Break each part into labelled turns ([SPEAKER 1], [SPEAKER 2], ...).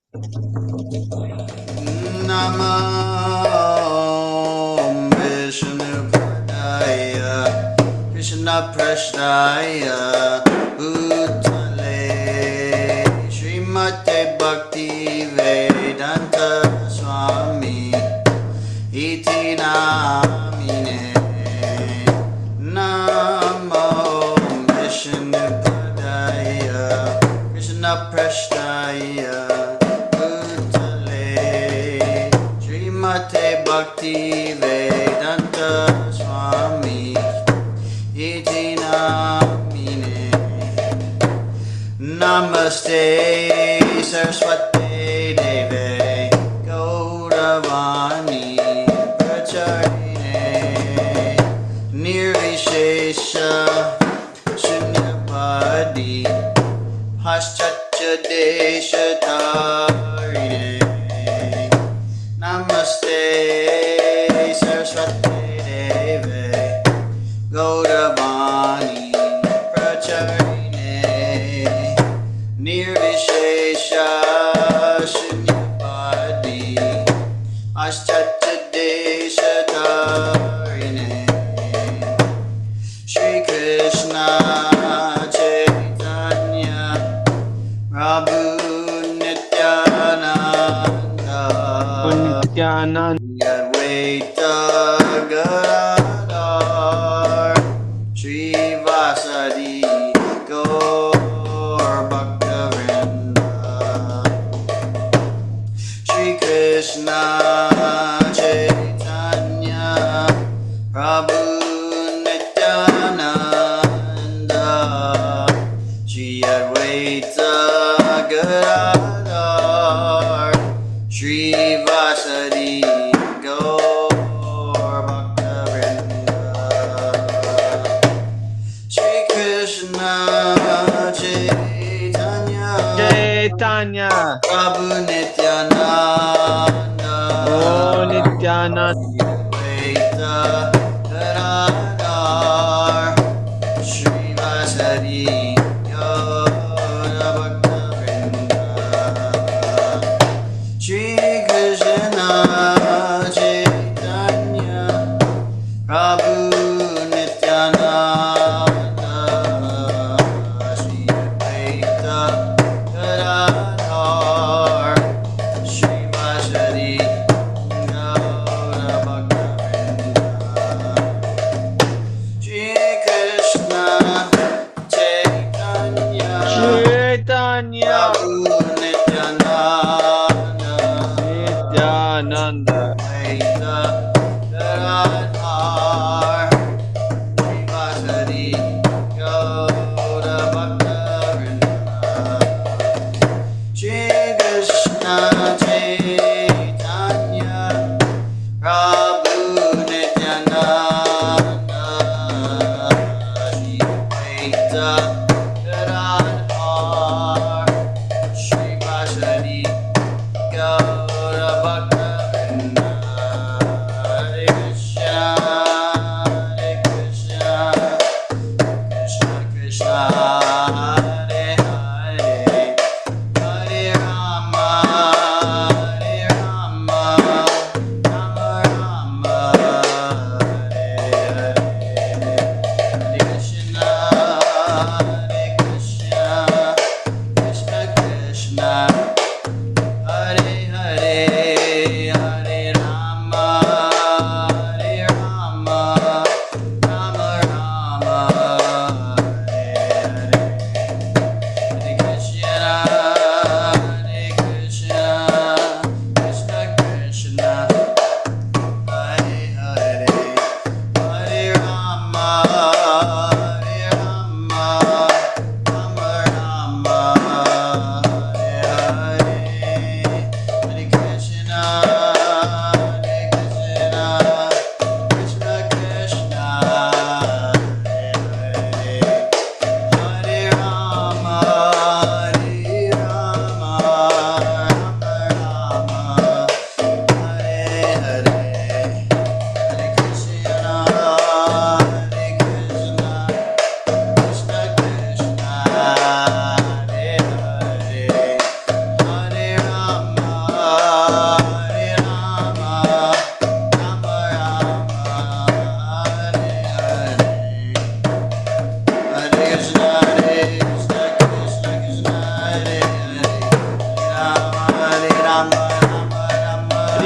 [SPEAKER 1] Namo Vishnupadaya Krishna Prashnaya Bhutale Srimate Bhakti Vedanta Swami Iti Namine Namo Vishnupadaya Krishna Prashnaya Srimate Bhakti Vedanta Swami Iti Namine Namaste Saraswate Deve Gauravani Pracharine Nirvishesha Shunyapadi Paschatya Deshatarine Namaste Saraswati Deve Gauravani Pracharine Nirvishesha Shunyapadi Paschatya Deshatarine Shri Krishna Chaitanya Prabhu Nityananda
[SPEAKER 2] Nityananda
[SPEAKER 1] Advaita Gadadhar Srivasadi Gaur Bhaktivinoda Shri Krishna Chaitanya Prabhu Nityananda Shri Advaita Gadadhar Srivasadi Gaur Bhaktivinoda Shri Krishna Chaitanya
[SPEAKER 2] Chaitanya
[SPEAKER 1] Prabhu Nityananda
[SPEAKER 2] Oh Nityananda
[SPEAKER 1] Advaita Gadadhar Srivasadi Gaur Bhaktivinoda Shri Krishna Chaitanya Prabhu Nityananda Shri Advaita Gadadhar Srivasadi Gaur Bhaktivinoda Shri Krishna Chaitanya
[SPEAKER 2] Chaitanya
[SPEAKER 1] Prabhu Nityananda
[SPEAKER 2] Nityananda
[SPEAKER 1] Advaita Gadadhar Srivasadi Gaur Bhaktivinoda Shri Krishna Chaitanya Prabhu Nityananda Shri Advaita Gadadhar Srivasadi Gaur Bhaktivinoda Hare Krishna Hare Krishna Krishna Krishna Hare Hare Hare Rama Hare Rama Rama Rama Hare Hare Hare Krishna Hare Krishna Krishna Krishna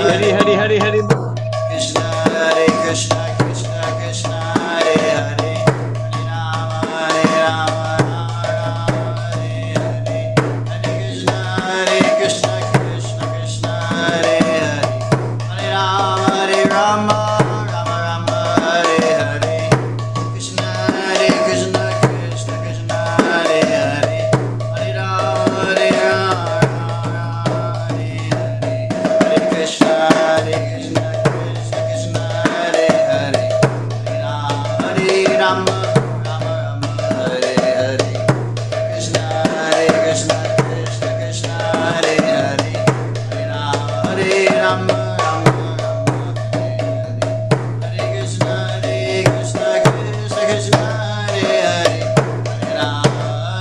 [SPEAKER 2] Hari Hari Hari Hari Bol.
[SPEAKER 1] Krishna Hare Krishna Krishna Krishna Hare Hare Hare Rama Hare Hare Hare Krishna Krishna Krishna Hare Hare Hare Rama Rama Rama Hare Hare Krishna Krishna Krishna Krishna Hare Hare Hare Rama Hare Hare Krishna Krishna Krishna Krishna Hare Hare Hare Rama Rama Rama Hare Hare Krishna Krishna Krishna Krishna Hare Hare Hare Rama Rama Rama Hare Hare Hare Krishna Krishna Krishna Krishna Hare Hare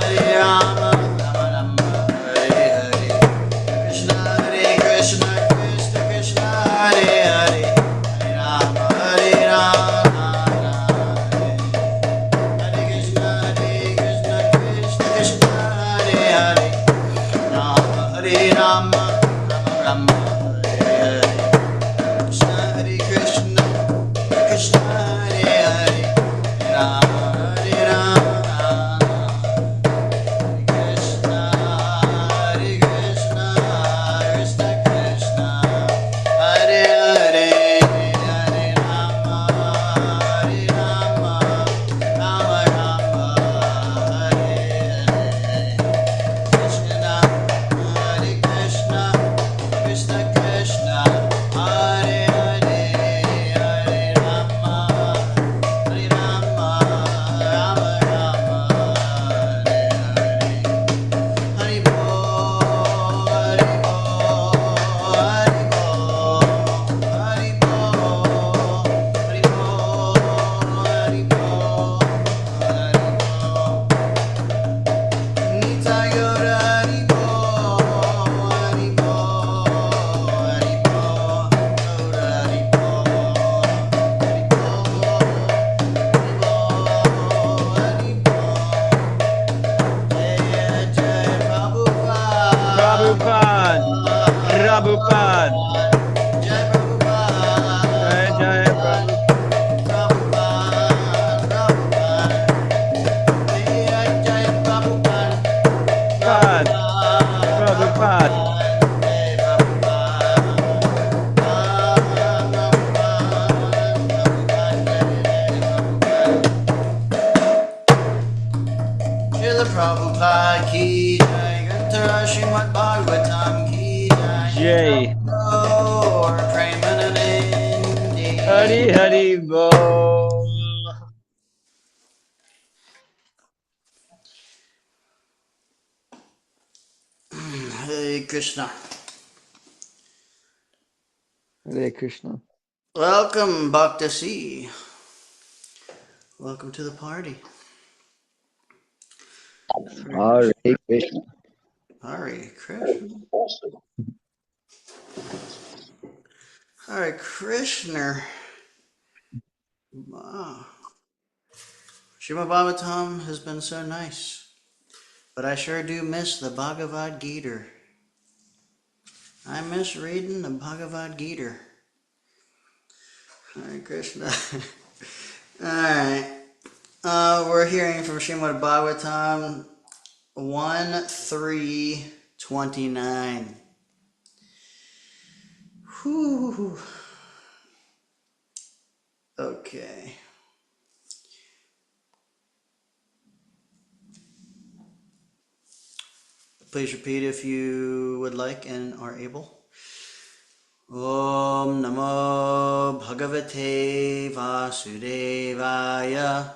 [SPEAKER 1] Hare Rama Rama Rama Hare Hare Krishna Krishna Krishna Krishna Hare Hare Hare Rama Hare Krishna Krishna Krishna Krishna Hare Hare Hare Rama Rama Rama Hare Hare Krishna Krishna Krishna Hare Hare Hare Rama Krishna Krishna Krishna Krishna Hare Hare Hare Rama Rama Rama Hare Hare Krishna Krishna Krishna Krishna Hare Hare Hare Rama Rama Rama Hare Hare Hari Bol, Hari Bol, Hari Bol, Hari Bol, Hari Bol, Hari Bol, Hari Bol. Nitai Gaura Hari Bol, Hari Bol, Hari Bol, Gaura Hari Bol, Hari Bol, Hari Bol, Jai Jai Prabhupada.
[SPEAKER 2] Prabhupada. Prabhupada.
[SPEAKER 1] Jai Prabhupada.
[SPEAKER 2] Jai Jai Prabhupada.
[SPEAKER 1] Prabhupada. Jai Jai Prabhupada.
[SPEAKER 2] Prabhupada.
[SPEAKER 1] Srila Prabhupada ki jai, Granthara Srimad Bhagavatam ki jai,
[SPEAKER 2] Jai.
[SPEAKER 1] Gaur Premanande.
[SPEAKER 2] Hari Hari Bol.
[SPEAKER 1] Hare Krishna.
[SPEAKER 2] Hare Krishna.
[SPEAKER 1] Welcome, Bhakta C. Welcome to the party.
[SPEAKER 3] Hare Krishna.
[SPEAKER 1] Hare Krishna. Hare Krishna. Wow. Srimad Bhagavatam has been so nice. But I sure do miss the Bhagavad Gita. I miss reading the Bhagavad Gita. Hare Krishna. Alright. We're hearing from Srimad Bhagavatam 1:3:29. Whew. Okay. Please repeat if you would like and are able. Om Namo Bhagavate Vasudevaya.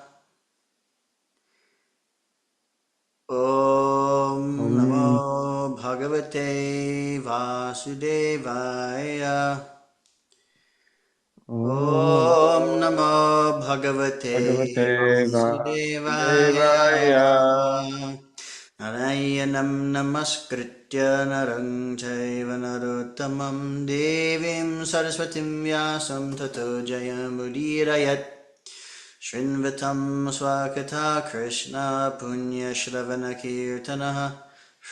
[SPEAKER 1] Om Namo Bhagavate Vasudevaya. Om Namo Bhagavate Vasudevaya. Narayanam namaskritya narang chaiva narottamam devim saraswatim vyasam tato jayamudirayat Shrinvatam swakata Krishna punya shravana kirtanaha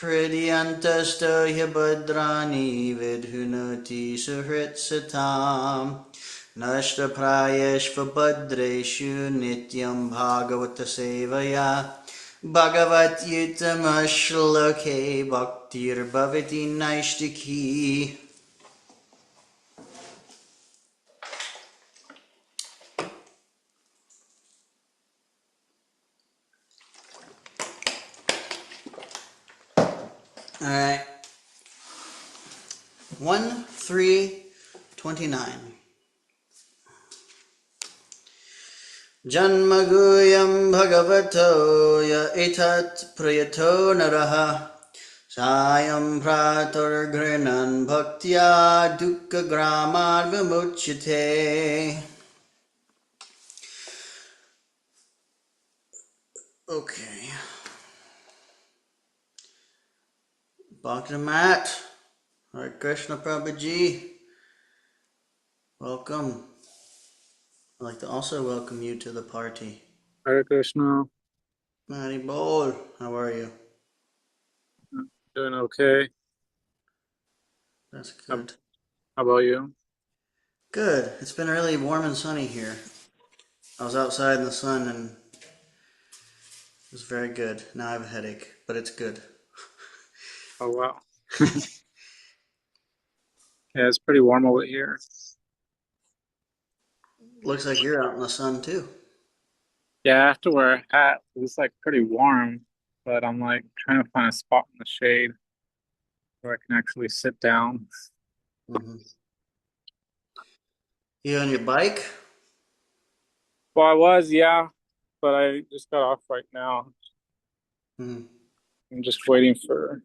[SPEAKER 1] Hridyantasto bhadrani vidhunoti suhritsatam. Nashtaprayeshva bhadreshu nityam bhagavata sevaya. Bhagavat yutama shloke bhaktir bhavati naishtiki. All right. 1:3:29. Janmaguyam bhagavato ya etat prayato naraha sayam pratar grinan bhaktya dukkha gramad vimuchyate. Okay. Bhakti Mat. Hare Krishna Prabhuji. Welcome. I'd like to also welcome you to the party.
[SPEAKER 4] Hare Krishna.
[SPEAKER 1] Mari Bol, how are you?
[SPEAKER 4] Doing okay.
[SPEAKER 1] That's good.
[SPEAKER 4] How about you?
[SPEAKER 1] Good. It's been really warm and sunny here. I was outside in the sun and it was very good. Now I have a headache, but it's good.
[SPEAKER 4] Oh, wow. Yeah, it's pretty warm over here.
[SPEAKER 1] Looks like you're out in the sun too.
[SPEAKER 4] Yeah, I have to wear a hat. It's like pretty warm, but I'm like trying to find a spot in the shade where I can actually sit down.
[SPEAKER 1] Mm-hmm. You on your bike?
[SPEAKER 4] Well, I was, yeah, but I just got off right now.
[SPEAKER 1] Mm-hmm.
[SPEAKER 4] I'm just waiting for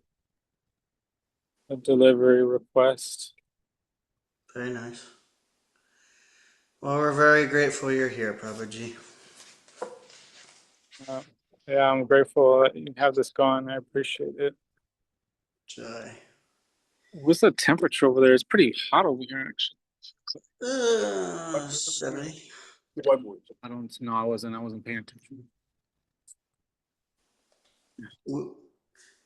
[SPEAKER 4] a delivery request.
[SPEAKER 1] Very nice. Well, we're very grateful you're here, Prabhuji.
[SPEAKER 4] Yeah, I'm grateful that you have this going. I appreciate it.
[SPEAKER 1] Jai.
[SPEAKER 4] What's the temperature over there? It's pretty hot over here, actually.
[SPEAKER 1] 70.
[SPEAKER 4] I don't know. I wasn't paying attention.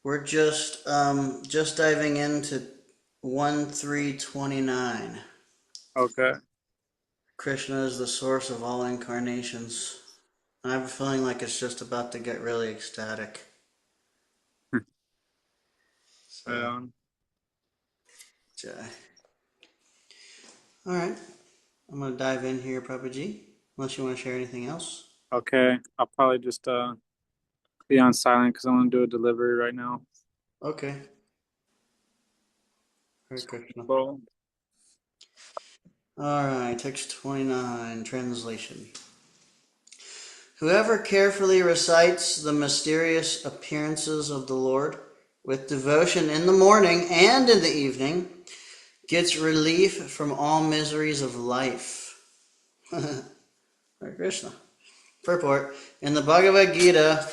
[SPEAKER 1] We're just diving into 1:3:29.
[SPEAKER 4] Okay.
[SPEAKER 1] Krishna is the source of all incarnations. I have a feeling like it's just about to get really ecstatic. So, Jai. All right. I'm going to dive in here, Prabhuji, unless you want to share anything else.
[SPEAKER 4] Okay. I'll probably just be on silent because I want to do a delivery right now.
[SPEAKER 1] Okay. Hare Krishna.
[SPEAKER 4] Cool.
[SPEAKER 1] All right, text 29, translation. Whoever carefully recites the mysterious appearances of the Lord with devotion in the morning and in the evening gets relief from all miseries of life. Hare Krishna. Purport. In the Bhagavad Gita,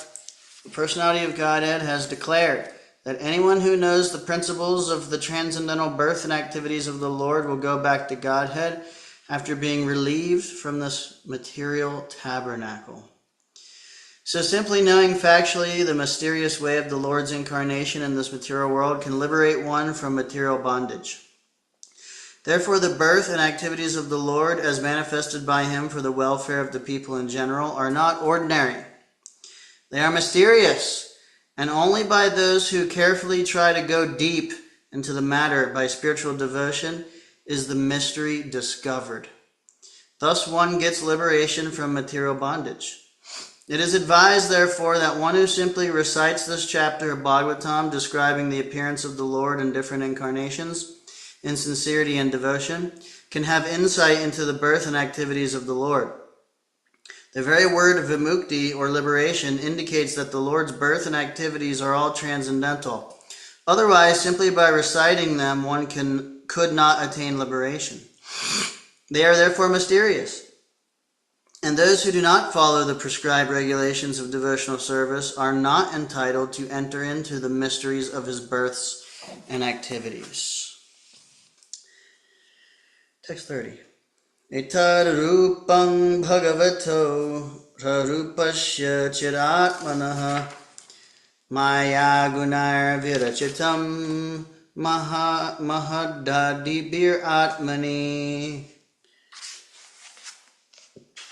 [SPEAKER 1] the personality of Godhead has declared that anyone who knows the principles of the transcendental birth and activities of the Lord will go back to Godhead after being relieved from this material tabernacle. So simply knowing factually the mysterious way of the Lord's incarnation in this material world can liberate one from material bondage. Therefore, the birth and activities of the Lord, as manifested by him for the welfare of the people in general, are not ordinary. They are mysterious, and only by those who carefully try to go deep into the matter by spiritual devotion is the mystery discovered. Thus one gets liberation from material bondage. It is advised, therefore, that one who simply recites this chapter of Bhagavatam describing the appearance of the Lord in different incarnations, in sincerity and devotion, can have insight into the birth and activities of the Lord. The very word vimukti, or liberation, indicates that the Lord's birth and activities are all transcendental. Otherwise, simply by reciting them, one could not attain liberation. They are therefore mysterious. And those who do not follow the prescribed regulations of devotional service are not entitled to enter into the mysteries of his births and activities. Text 30. Etad rupam bhagavato rarupasya chiratmanaha Maya gunair virachitam mahadadibir atmani.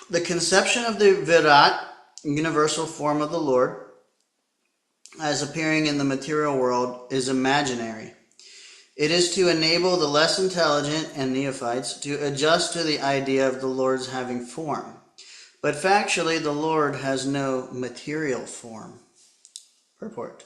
[SPEAKER 1] The conception of the Virat, universal form of the Lord, as appearing in the material world, is imaginary. It is to enable the less intelligent and neophytes to adjust to the idea of the Lord's having form. But factually, the Lord has no material form. Purport.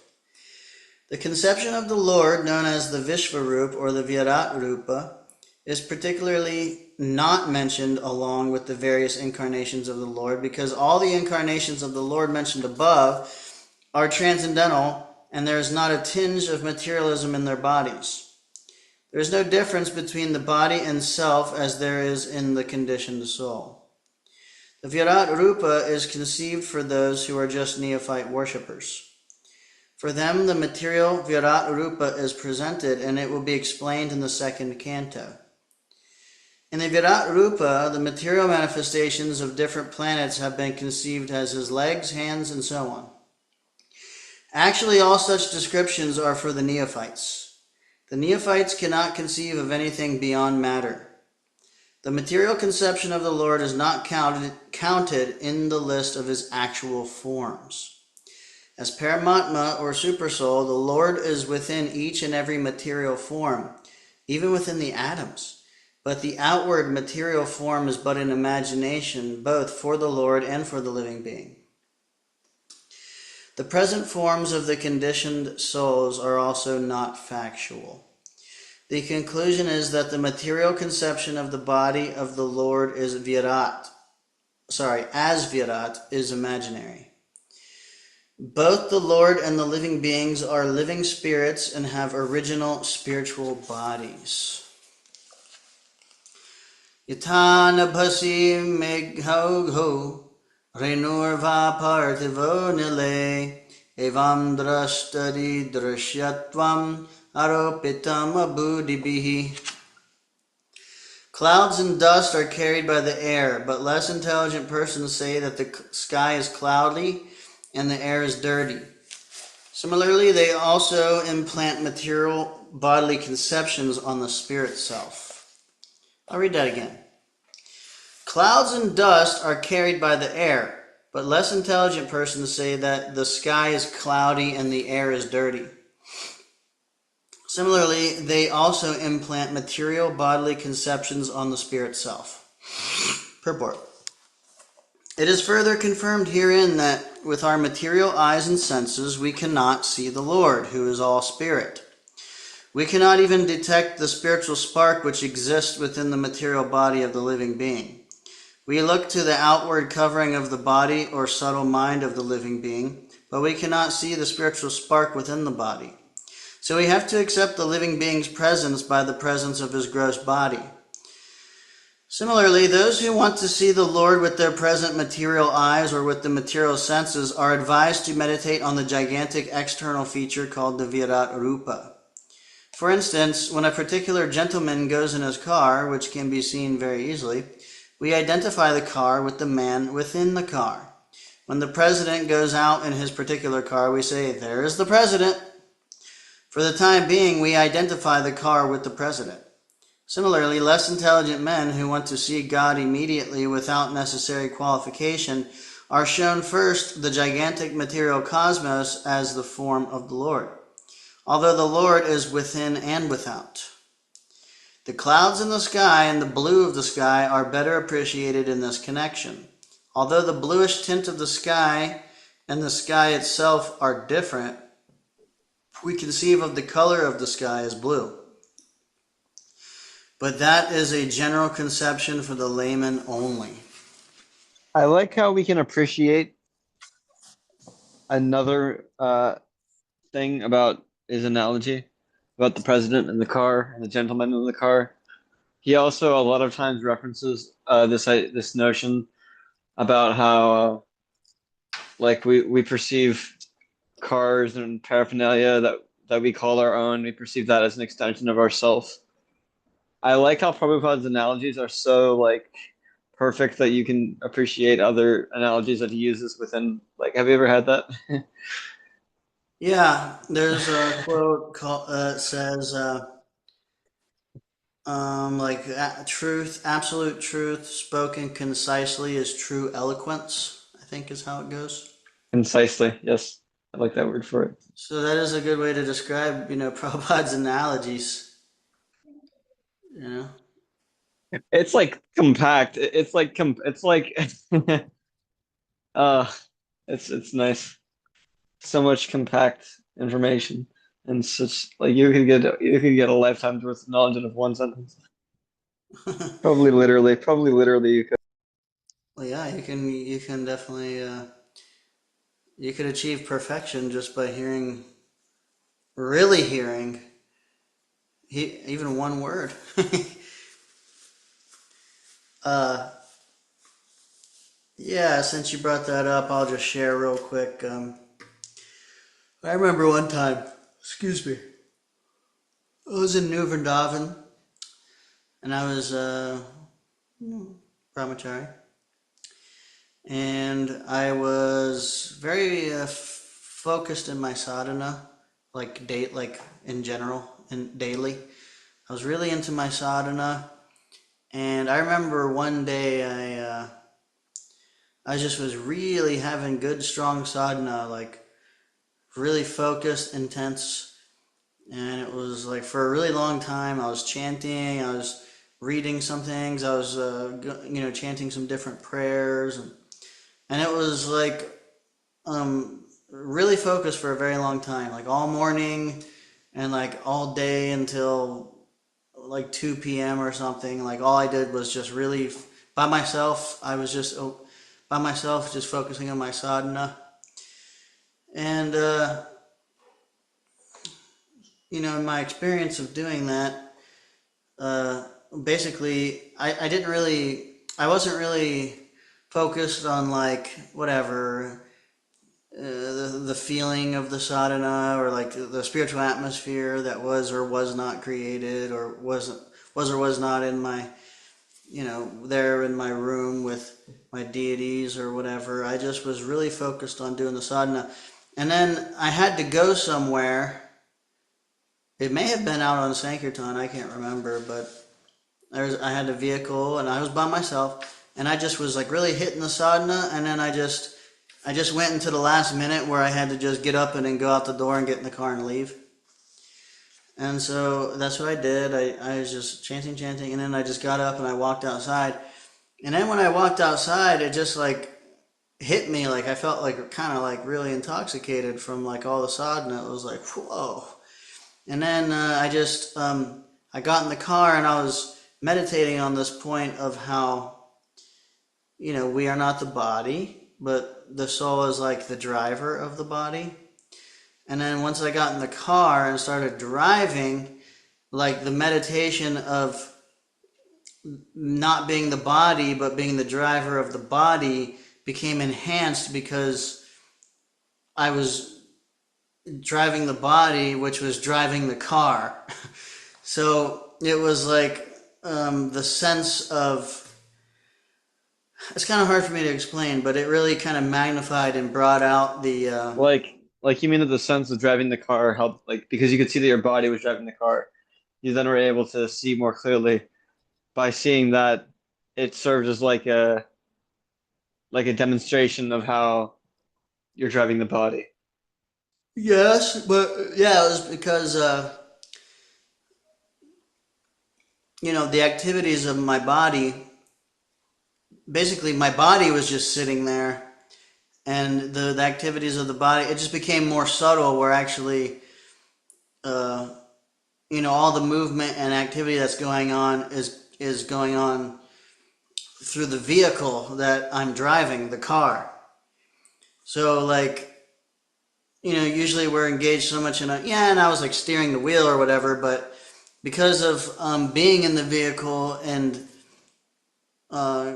[SPEAKER 1] The conception of the Lord, known as the Vishvarup or the Virat Rupa, is particularly not mentioned along with the various incarnations of the Lord, because all the incarnations of the Lord mentioned above are transcendental, and there is not a tinge of materialism in their bodies. There is no difference between the body and self as there is in the conditioned soul. The Virat Rupa is conceived for those who are just neophyte worshippers. For them, the material Virat Rupa is presented, and it will be explained in the second canto. In the Virat Rupa, the material manifestations of different planets have been conceived as his legs, hands, and so on. Actually, all such descriptions are for the neophytes. The neophytes cannot conceive of anything beyond matter. The material conception of the Lord is not counted in the list of his actual forms. As Paramatma or Supersoul, the Lord is within each and every material form, even within the atoms. But the outward material form is but an imagination, both for the Lord and for the living being. The present forms of the conditioned souls are also not factual. The conclusion is that the material conception of the body of the Lord as Virat is imaginary. Both the Lord and the living beings are living spirits and have original spiritual bodies. Yatanabhasi meghau renurva parthivo nile evam drashtari drishyatvam aropitam abhudibihi. Clouds and dust are carried by the air, but less intelligent persons say that the sky is cloudy and the air is dirty. Similarly, they also implant material bodily conceptions on the spirit self. I'll read that again. Clouds and dust are carried by the air, but less intelligent persons say that the sky is cloudy and the air is dirty. Similarly, they also implant material bodily conceptions on the spirit self. Purport. It is further confirmed herein that with our material eyes and senses we cannot see the Lord, who is all spirit. We cannot even detect the spiritual spark which exists within the material body of the living being. We look to the outward covering of the body or subtle mind of the living being, but we cannot see the spiritual spark within the body. So we have to accept the living being's presence by the presence of his gross body. Similarly, those who want to see the Lord with their present material eyes or with the material senses are advised to meditate on the gigantic external feature called the Virat Rupa. For instance, when a particular gentleman goes in his car, which can be seen very easily, we identify the car with the man within the car. When the president goes out in his particular car, we say, "There is the president." For the time being, we identify the car with the president. Similarly, less intelligent men who want to see God immediately without necessary qualification are shown first the gigantic material cosmos as the form of the Lord, although the Lord is within and without. The clouds in the sky and the blue of the sky are better appreciated in this connection. Although the bluish tint of the sky and the sky itself are different, we conceive of the color of the sky as blue. But that is a general conception for the layman only.
[SPEAKER 2] I like how we can appreciate another thing about his analogy about the president in the car and the gentleman in the car. He also a lot of times references this notion about how like we perceive cars and paraphernalia that we call our own. We perceive that as an extension of ourself. I like how Prabhupada's analogies are so like perfect that you can appreciate other analogies that he uses within. Like, have you ever had that?
[SPEAKER 1] Yeah, there's a quote says, like truth, absolute truth spoken concisely is true eloquence, I think is how it goes.
[SPEAKER 2] Concisely, yes. I like that word for it.
[SPEAKER 1] So that is a good way to describe, Prabhupada's analogies, you know.
[SPEAKER 2] It's like compact. It's like it's like uh it's nice. So much compact information and such like you could get a lifetime's worth of knowledge in one sentence. Probably literally you could.
[SPEAKER 1] Well, yeah, you can definitely you could achieve perfection just by really hearing even one word. uh, yeah, since you brought that up, I'll just share real quick. I remember one time, excuse me, I was in New Vrindavan and I was brahmachari, and I was very focused in my sadhana, like in general and daily. I was really into my sadhana, and I remember one day I just was really having good strong sadhana, like really focused, intense, and it was like for a really long time I was chanting, I was reading some things, I was chanting some different prayers, and it was like really focused for a very long time, like all morning and like all day until like 2 p.m. or something. Like all I did was just really by myself. I was just by myself, just focusing on my sadhana. And, in my experience of doing that, uh, basically, I wasn't really focused on like whatever the feeling of the sadhana or like the spiritual atmosphere that was or was not created or was not in my there in my room with my deities or whatever. I just was really focused on doing the sadhana. And then I had to go somewhere. It may have been out on Sankirtan, I can't remember, but I had a vehicle and I was by myself and I just was like really hitting the sadhana, and then I just went into the last minute where I had to just get up and then go out the door and get in the car and leave. And so that's what I did. I was just chanting, and then I just got up and I walked outside. And then when I walked outside, it just like hit me, like I felt like kind of like really intoxicated from like all the sadhana. It was like whoa. And then I got in the car and I was meditating on this point of how we are not the body, but the soul is like the driver of the body. And then once I got in the car and started driving, like the meditation of not being the body but being the driver of the body became enhanced because I was driving the body, which was driving the car. So it was like the sense of, it's kind of hard for me to explain, but it really kind of magnified and brought out the
[SPEAKER 2] Like you mean that the sense of driving the car helped, like because you could see that your body was driving the car, you then were able to see more clearly by seeing that it served as like a demonstration of how you're driving the body.
[SPEAKER 1] yes, but yeah, it was because the activities of my body, basically my body was just sitting there, and the activities of the body, it just became more subtle, where actually uh, all the movement and activity that's going on is going on through the vehicle that I'm driving, the car. So like usually we're engaged so much in and I was like steering the wheel or whatever, but because of being in the vehicle and uh,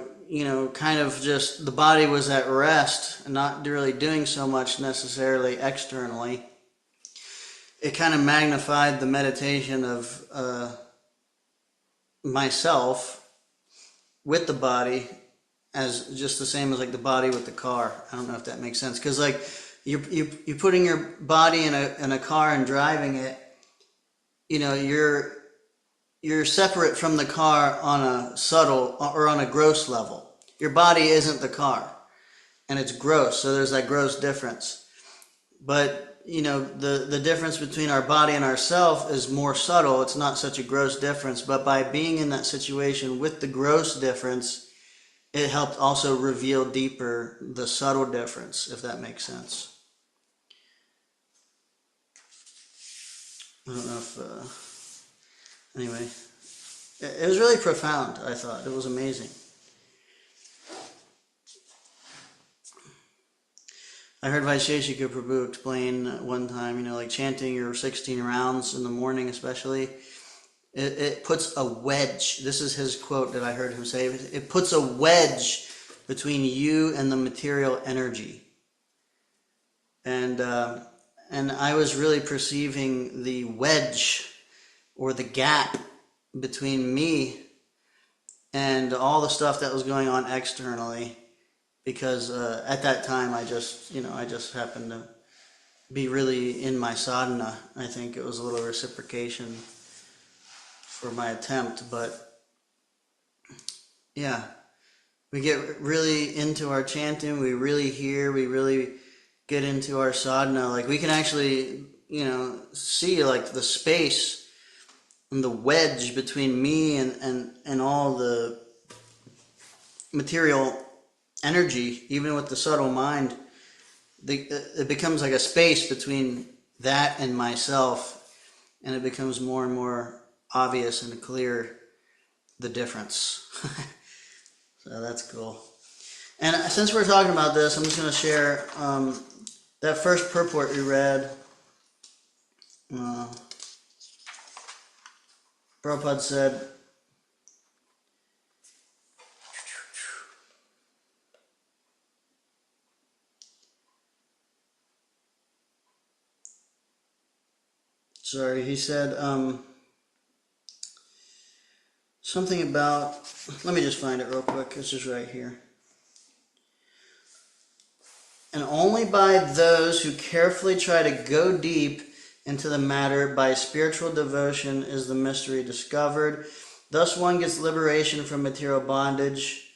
[SPEAKER 1] kind of just the body was at rest and not really doing so much necessarily externally, it kind of magnified the meditation of myself with the body as just the same as like the body with the car. I don't know if that makes sense, because like you're putting your body in a car and driving it. You know, you're separate from the car on a subtle or on a gross level. Your body isn't the car, and it's gross. So there's that gross difference. But you know, the difference between our body and ourself is more subtle. It's not such a gross difference. But by being in that situation with the gross difference, it helped also reveal deeper the subtle difference, if that makes sense. I don't know if, anyway, it was really profound, I thought. It was amazing. I heard Vaisheshika Prabhu explain one time, you know, like chanting your 16 rounds in the morning especially, it puts a wedge. This is his quote that I heard him say. It puts a wedge between you and the material energy. And I was really perceiving the wedge or the gap between me and all the stuff that was going on externally, because at that time I just happened to be really in my sadhana. I think it was a little reciprocation for my attempt, but yeah, we get really into our chanting, we really hear, we really get into our sadhana. Like we can actually, you know, see like the space and the wedge between me and all the material energy, even with the subtle mind. It becomes like a space between that and myself, and it becomes more and more obvious and clear the difference. So that's cool. And since we're talking about this, I'm just going to share that first purport we read. Prabhupada said, he said something about, let me just find it real quick, it's just right here. And only by those who carefully try to go deep into the matter by spiritual devotion is the mystery discovered. Thus one gets liberation from material bondage.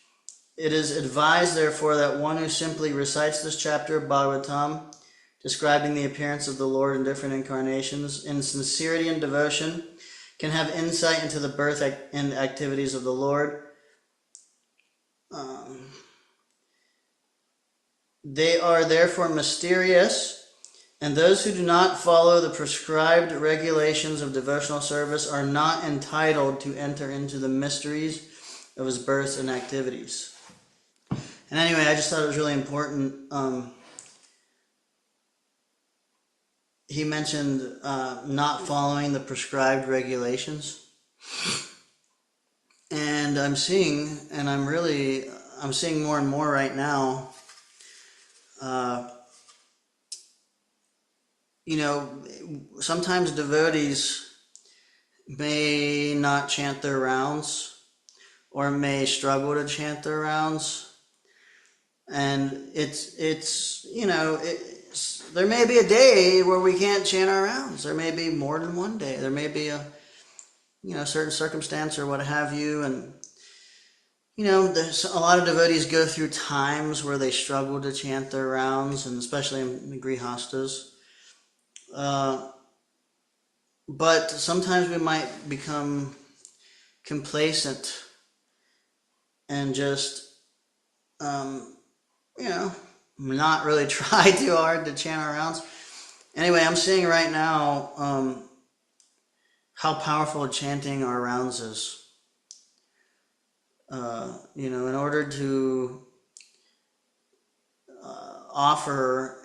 [SPEAKER 1] It is advised, therefore, that one who simply recites this chapter of Bhagavatam, describing the appearance of the Lord in different incarnations, in sincerity and devotion, can have insight into the birth and activities of the Lord. They are therefore mysterious, and those who do not follow the prescribed regulations of devotional service are not entitled to enter into the mysteries of his births and activities. And anyway, I just thought it was really important. He mentioned not following the prescribed regulations. And I'm seeing more and more right now, you know, sometimes devotees may not chant their rounds or may struggle to chant their rounds. And it's you know, there may be a day where we can't chant our rounds. There may be more than one day. There may be a, you know, certain circumstance or what have you. And, you know, there's a lot of devotees go through times where they struggle to chant their rounds, and especially in the grihastas. But sometimes we might become complacent and just, you know, not really try too hard to chant our rounds. Anyway, I'm seeing right now how powerful chanting our rounds is. You know, in order to offer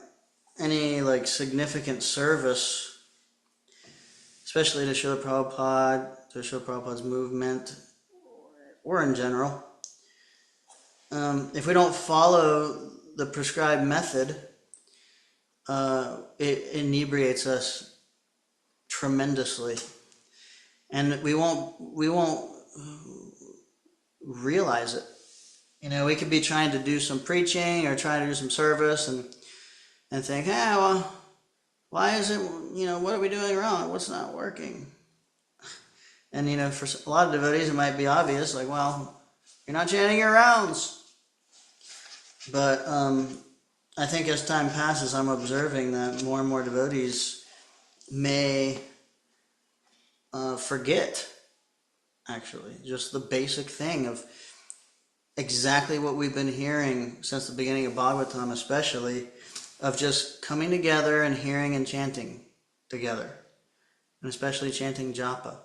[SPEAKER 1] any like significant service, especially to Srila Prabhupada, to Srila Prabhupada's movement, or in general, if we don't follow the prescribed method, it inebriates us tremendously, and we won't realize it. You know, we could be trying to do some preaching or trying to do some service, and and think, well, why is it, what are we doing wrong? What's not working? And, for a lot of devotees, it might be obvious, like, well, you're not chanting your rounds. But I think as time passes, I'm observing that more and more devotees may forget, actually, just the basic thing of exactly what we've been hearing since the beginning of Bhagavatam, especially, of just coming together and hearing and chanting together, and especially chanting japa.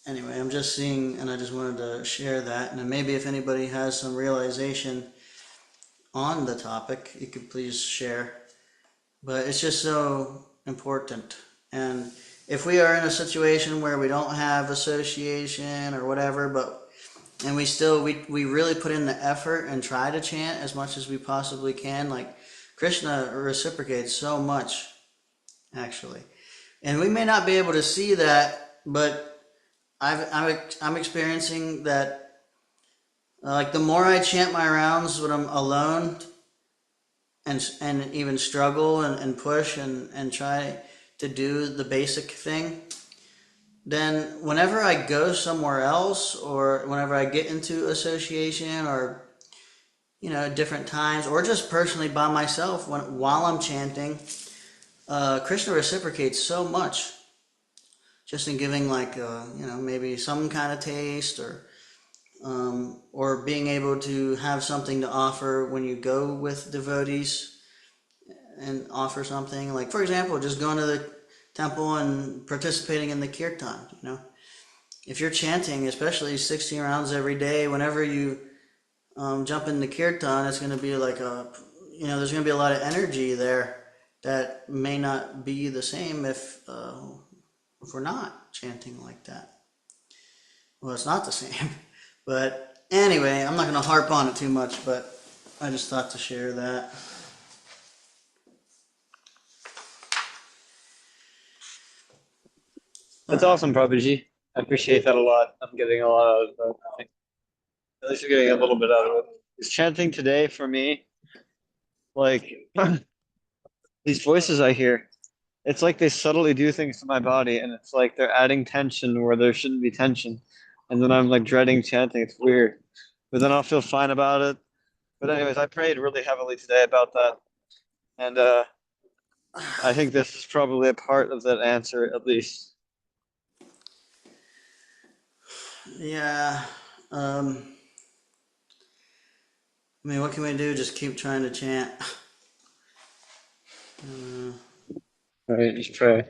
[SPEAKER 1] Anyway, I'm just seeing, and I just wanted to share that, and maybe if anybody has some realization on the topic, you could please share. But it's just so important. And if we are in a situation where we don't have association or whatever, and we really put in the effort and try to chant as much as we possibly can, like Krishna reciprocates so much, actually. And we may not be able to see that, but I'm experiencing that, like the more I chant my rounds when I'm alone, and even struggle and push and try to do the basic thing, then whenever I go somewhere else or whenever I get into association or different times or just personally by myself while I'm chanting, Krishna reciprocates so much just in giving like maybe some kind of taste or being able to have something to offer when you go with devotees and offer something. Like, for example, just going to the temple and participating in the kirtan, If you're chanting, especially 16 rounds every day, whenever you jump in the kirtan, it's going to be like there's going to be a lot of energy there that may not be the same if we're not chanting like that. Well, it's not the same. But anyway, I'm not going to harp on it too much, but I just thought to share that.
[SPEAKER 2] That's awesome, Prabhuji. I appreciate that a lot. I'm getting a lot out of that. I think at least you're getting a little bit out of it. Is chanting today for me, like these voices I hear, it's like they subtly do things to my body, and it's like they're adding tension where there shouldn't be tension. And then I'm like dreading chanting. It's weird. But then I'll feel fine about it. But anyways, I prayed really heavily today about that. And I think this is probably a part of that answer, at least.
[SPEAKER 1] Yeah. I mean, what can we do? Just keep trying to chant.
[SPEAKER 2] All right, just pray.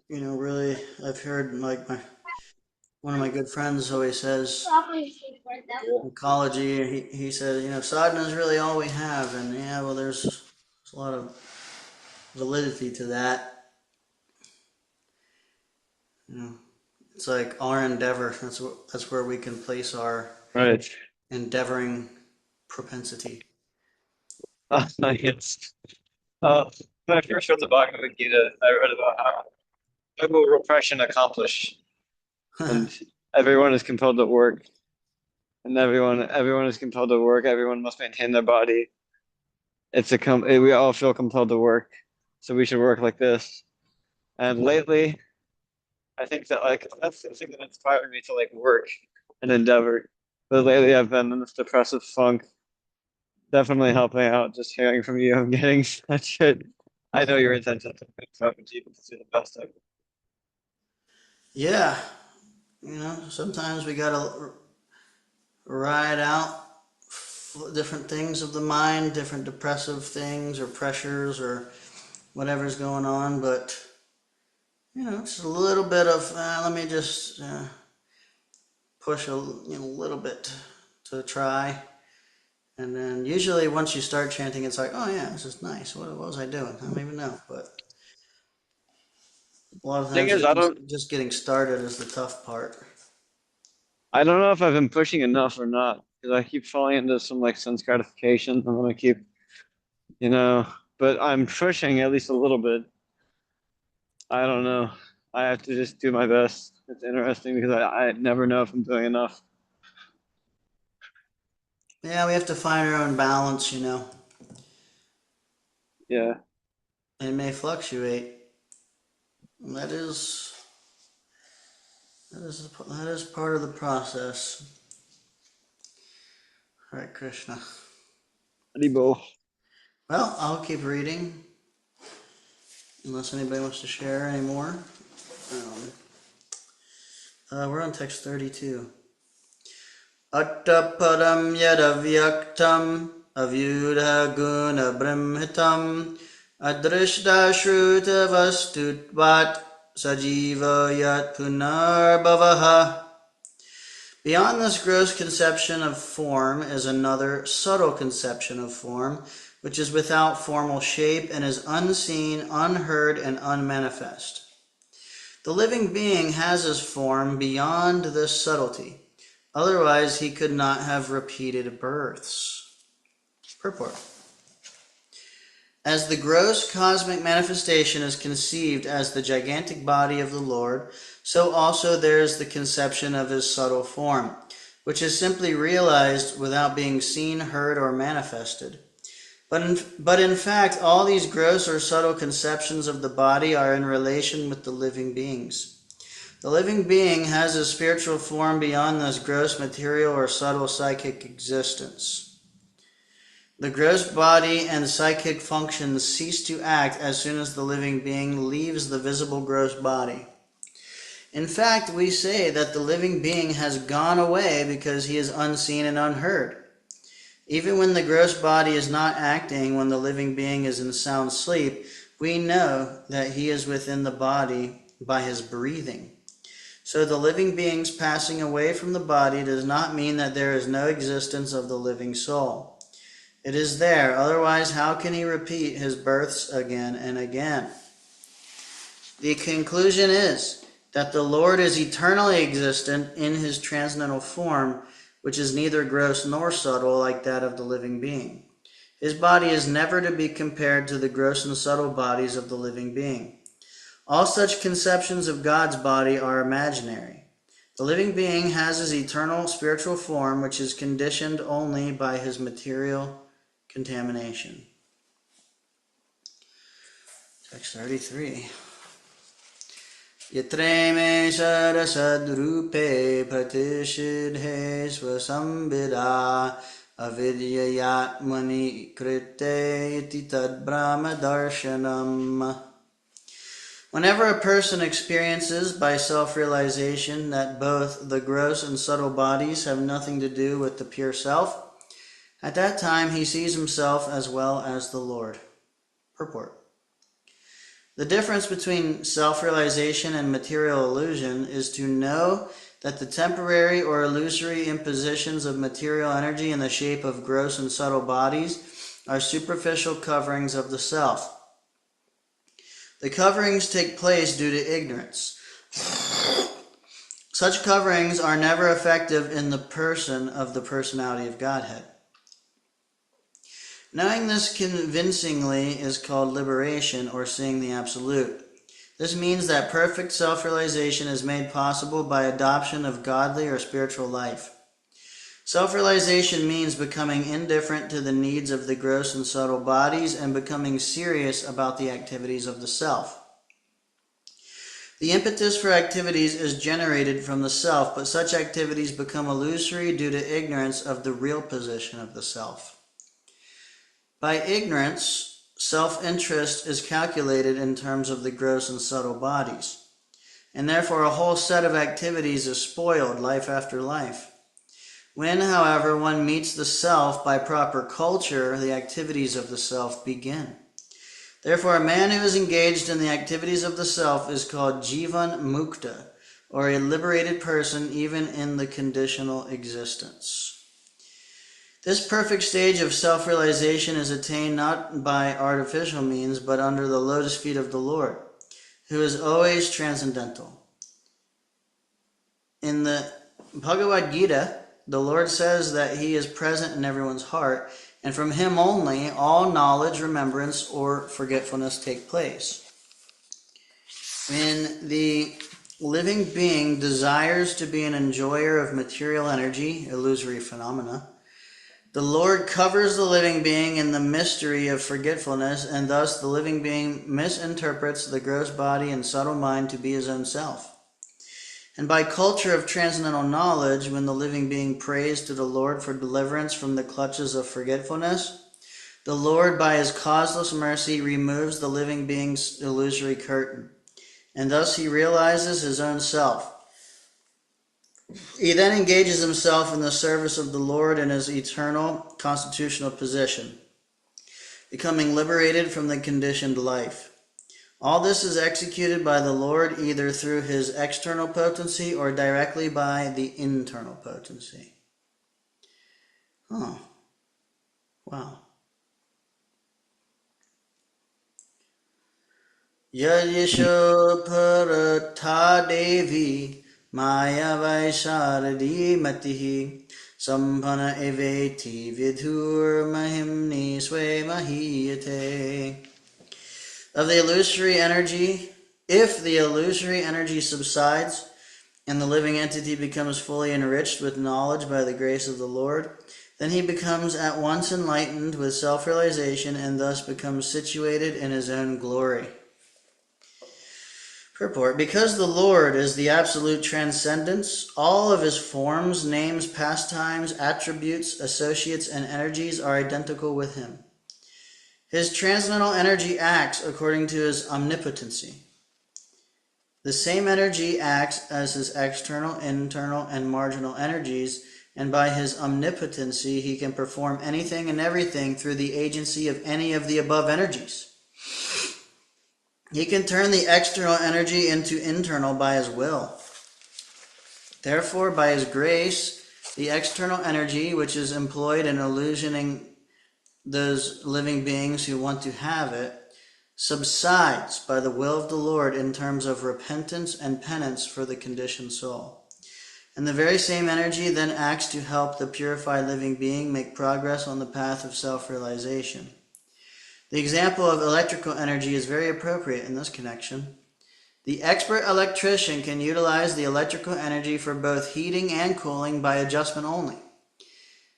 [SPEAKER 1] Really, I've heard like one of my good friends always says ecology. He says, sadhana is really all we have, and yeah, well, there's a lot of validity to that. It's like our endeavor. That's where we can place our
[SPEAKER 2] Right.
[SPEAKER 1] endeavoring propensity.
[SPEAKER 2] Yes. When I first read the Bhagavad Gita, I read about how will repression accomplish, and everyone is compelled to work, and everyone is compelled to work. Everyone must maintain their body. We all feel compelled to work, so we should work like this. And lately, I think that like that's the thing that inspired me to like work and endeavor. But lately, I've been in this depressive funk. Definitely helping out. Just hearing from you, I'm getting such a. I know your intention to do the best of it.
[SPEAKER 1] Yeah, sometimes we gotta ride out different things of the mind, different depressive things or pressures or whatever's going on, but just a little bit of let me just push a little bit to try, and then usually once you start chanting, it's like, oh yeah, this is nice. What was I doing? I don't even know, but a lot of
[SPEAKER 2] Thing
[SPEAKER 1] times
[SPEAKER 2] is,
[SPEAKER 1] just getting started is the tough part.
[SPEAKER 2] I don't know if I've been pushing enough or not because I keep falling into some like sense gratification. I'm gonna keep, you know, but I'm pushing at least a little bit. I don't know. I have to just do my best. It's interesting because I never know if I'm doing enough.
[SPEAKER 1] Yeah, we have to find our own balance, you know.
[SPEAKER 2] Yeah.
[SPEAKER 1] It may fluctuate. That is that is part of the process. All right, Krishna.
[SPEAKER 2] Haribo.
[SPEAKER 1] Well, I'll keep reading unless anybody wants to share anymore. We're on text 32. Attaparam yadavyaktam avyudha guna brahmitam adrishta shruta vastutvat sajiva yat punarbhavaha. Beyond this gross conception of form is another subtle conception of form, which is without formal shape and is unseen, unheard, and unmanifest. The living being has his form beyond this subtlety. Otherwise, he could not have repeated births. Purport. As the gross cosmic manifestation is conceived as the gigantic body of the Lord, so also there is the conception of his subtle form, which is simply realized without being seen, heard, or manifested. But in fact, all these gross or subtle conceptions of the body are in relation with the living beings. The living being has a spiritual form beyond this gross material or subtle psychic existence. The gross body and psychic functions cease to act as soon as the living being leaves the visible gross body. In fact, we say that the living being has gone away because he is unseen and unheard. Even when the gross body is not acting, when the living being is in sound sleep, we know that he is within the body by his breathing. So the living being's passing away from the body does not mean that there is no existence of the living soul. It is there, otherwise how can he repeat his births again and again? The conclusion is that the Lord is eternally existent in his transcendental form, which is neither gross nor subtle like that of the living being. His body is never to be compared to the gross and subtle bodies of the living being. All such conceptions of God's body are imaginary. The living being has his eternal spiritual form, which is conditioned only by his material contamination. Text 33. Yatreme sarasadrupe pratishidhe svasambhida avidyayatmani krite iti tad brahma darshanam. Whenever a person experiences by self-realization that both the gross and subtle bodies have nothing to do with the pure self, at that time he sees himself as well as the Lord. Purport. The difference between self-realization and material illusion is to know that the temporary or illusory impositions of material energy in the shape of gross and subtle bodies are superficial coverings of the self. The coverings take place due to ignorance. Such coverings are never effective in the person of the personality of Godhead. Knowing this convincingly is called liberation or seeing the Absolute. This means that perfect self-realization is made possible by adoption of godly or spiritual life. Self-realization means becoming indifferent to the needs of the gross and subtle bodies and becoming serious about the activities of the self. The impetus for activities is generated from the self, but such activities become illusory due to ignorance of the real position of the self. By ignorance, self-interest is calculated in terms of the gross and subtle bodies, and therefore a whole set of activities is spoiled life after life. When, however, one meets the self by proper culture, the activities of the self begin. Therefore, a man who is engaged in the activities of the self is called Jivan Mukta, or a liberated person even in the conditional existence. This perfect stage of self-realization is attained not by artificial means, but under the lotus feet of the Lord, who is always transcendental. In the Bhagavad Gita, the Lord says that he is present in everyone's heart, and from him only all knowledge, remembrance, or forgetfulness take place. When the living being desires to be an enjoyer of material energy, illusory phenomena, The Lord covers the living being in the mystery of forgetfulness, and thus the living being misinterprets the gross body and subtle mind to be his own self. And by culture of transcendental knowledge, when the living being prays to the Lord for deliverance from the clutches of forgetfulness, the Lord, by his causeless mercy, removes the living being's illusory curtain, and thus he realizes his own self. He then engages himself in the service of the Lord in his eternal constitutional position, becoming liberated from the conditioned life. All this is executed by the Lord either through his external potency or directly by the internal potency. Oh, wow. Yadisho parata devi maya vaisharadi matihi sampana eveti vidhur mahimni swe mahiyate. Of the illusory energy, if the illusory energy subsides and the living entity becomes fully enriched with knowledge by the grace of the Lord, then he becomes at once enlightened with self-realization and thus becomes situated in his own glory. Purport: because the Lord is the absolute transcendence, all of his forms, names, pastimes, attributes, associates, and energies are identical with him. His transcendental energy acts according to his omnipotency. The same energy acts as his external, internal, and marginal energies, and by his omnipotency he can perform anything and everything through the agency of any of the above energies. He can turn the external energy into internal by his will. Therefore, by his grace, the external energy, which is employed in illusioning those living beings who want to have it, subsides by the will of the Lord in terms of repentance and penance for the conditioned soul. And the very same energy then acts to help the purified living being make progress on the path of self-realization. The example of electrical energy is very appropriate in this connection. The expert electrician can utilize the electrical energy for both heating and cooling by adjustment only.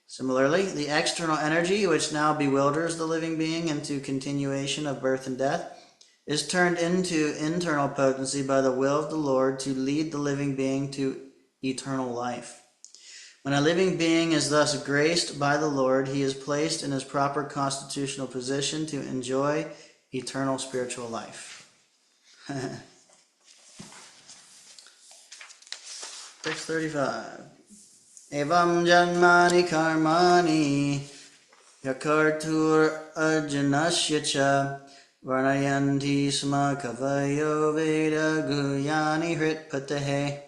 [SPEAKER 1] Similarly, the external energy, which now bewilders the living being into continuation of birth and death, is turned into internal potency by the will of the Lord to lead the living being to eternal life. When a living being is thus graced by the Lord, he is placed in his proper constitutional position to enjoy eternal spiritual life. Text 35. Evam janmani karmani yakartur arjanasya cha varnayanti sma kavayo veda guyani hritpatahe.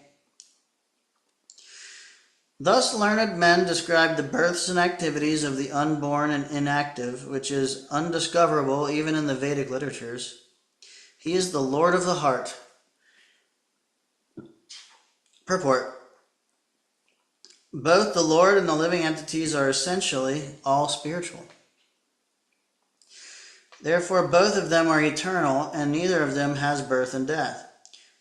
[SPEAKER 1] Thus learned men describe the births and activities of the unborn and inactive, which is undiscoverable even in the Vedic literatures. He is the Lord of the heart. Purport: both the Lord and the living entities are essentially all spiritual. Therefore, both of them are eternal, and neither of them has birth and death.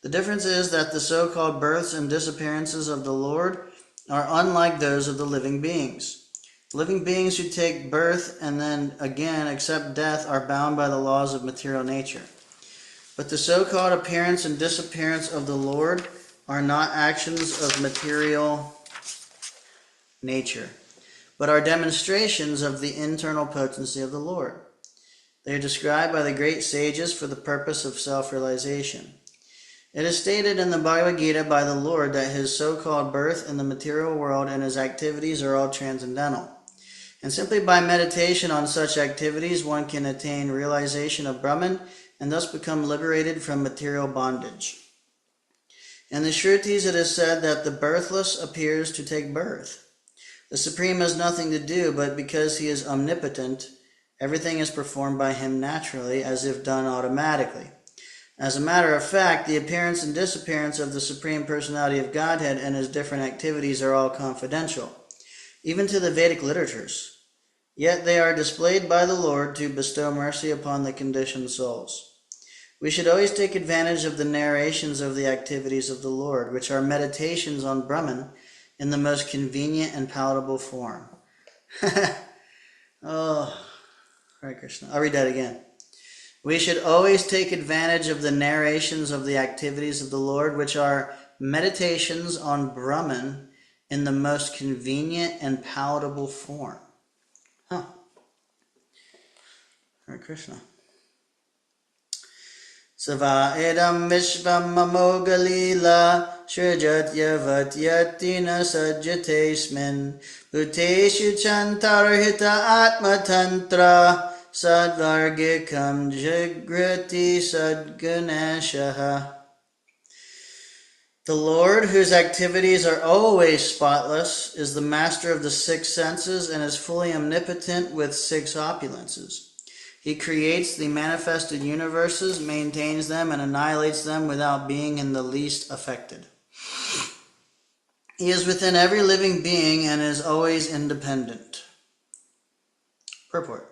[SPEAKER 1] The difference is that the so-called births and disappearances of the Lord are unlike those of the living beings. Living beings who take birth and then again accept death are bound by the laws of material nature. But the so-called appearance and disappearance of the Lord are not actions of material nature, but are demonstrations of the internal potency of the Lord. They are described by the great sages for the purpose of self-realization. It is stated in the Bhagavad Gita by the Lord that his so-called birth in the material world and his activities are all transcendental. And simply by meditation on such activities, one can attain realization of Brahman and thus become liberated from material bondage. In the Shrutis it is said that the birthless appears to take birth. The Supreme has nothing to do, but because he is omnipotent, everything is performed by him naturally, as if done automatically. As a matter of fact, the appearance and disappearance of the Supreme Personality of Godhead and his different activities are all confidential, even to the Vedic literatures. Yet they are displayed by the Lord to bestow mercy upon the conditioned souls. We should always take advantage of the narrations of the activities of the Lord, which are meditations on Brahman in the most convenient and palatable form. Oh, Hare Krishna. I'll read that again. We should always take advantage of the narrations of the activities of the Lord, which are meditations on Brahman in the most convenient and palatable form. Huh. Hare Krishna. Sava idam vishvam amogalila shrujatyavatyatina sajjatesmin bhuteshu chantarhita atmatantra sadvargikam jigrati sadguneshaha. The Lord, whose activities are always spotless, is the master of the six senses and is fully omnipotent with six opulences. He creates the manifested universes, maintains them, and annihilates them without being in the least affected. He is within every living being and is always independent. Purport.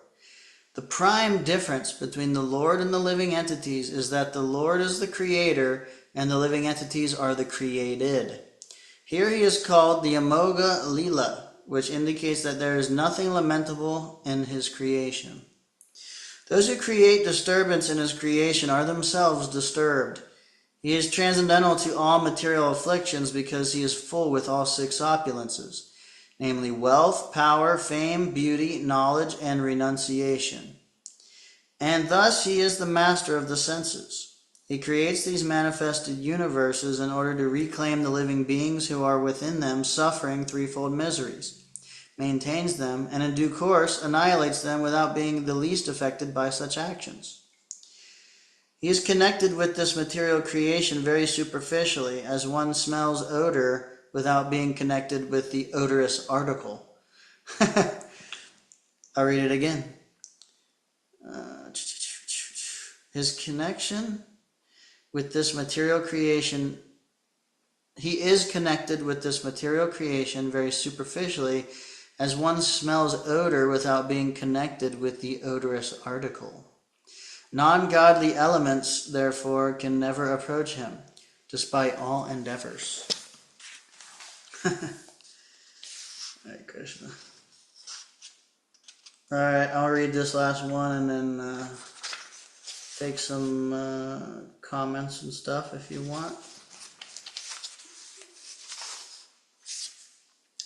[SPEAKER 1] The prime difference between the Lord and the living entities is that the Lord is the creator and the living entities are the created. Here he is called the Amoga Lila, which indicates that there is nothing lamentable in his creation. Those who create disturbance in his creation are themselves disturbed. He is transcendental to all material afflictions because he is full with all six opulences, namely wealth, power, fame, beauty, knowledge, and renunciation. And thus he is the master of the senses. He creates these manifested universes in order to reclaim the living beings who are within them suffering threefold miseries, maintains them, and in due course annihilates them without being the least affected by such actions. He is connected with this material creation very superficially, as one smells odor without being connected with the odorous article. I'll read it again. His connection with this material creation, he is connected with this material creation very superficially, as one smells odor without being connected with the odorous article. Non-godly elements, therefore, can never approach him, despite all endeavors. Hare Krishna. Alright, I'll read this last one and then take some comments and stuff if you want.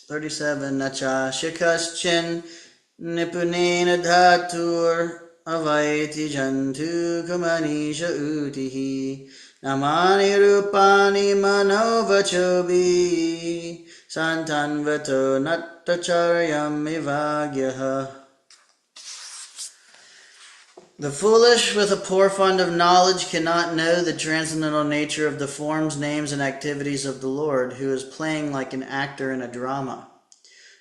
[SPEAKER 1] 37. Nacha shikaschin nipunena dhatur avaiti jantu kamanisha utihi namani rupani manovachobi santanvato nattacharyam ivagyaha. The foolish with a poor fund of knowledge cannot know the transcendental nature of the forms, names, and activities of the Lord, who is playing like an actor in a drama.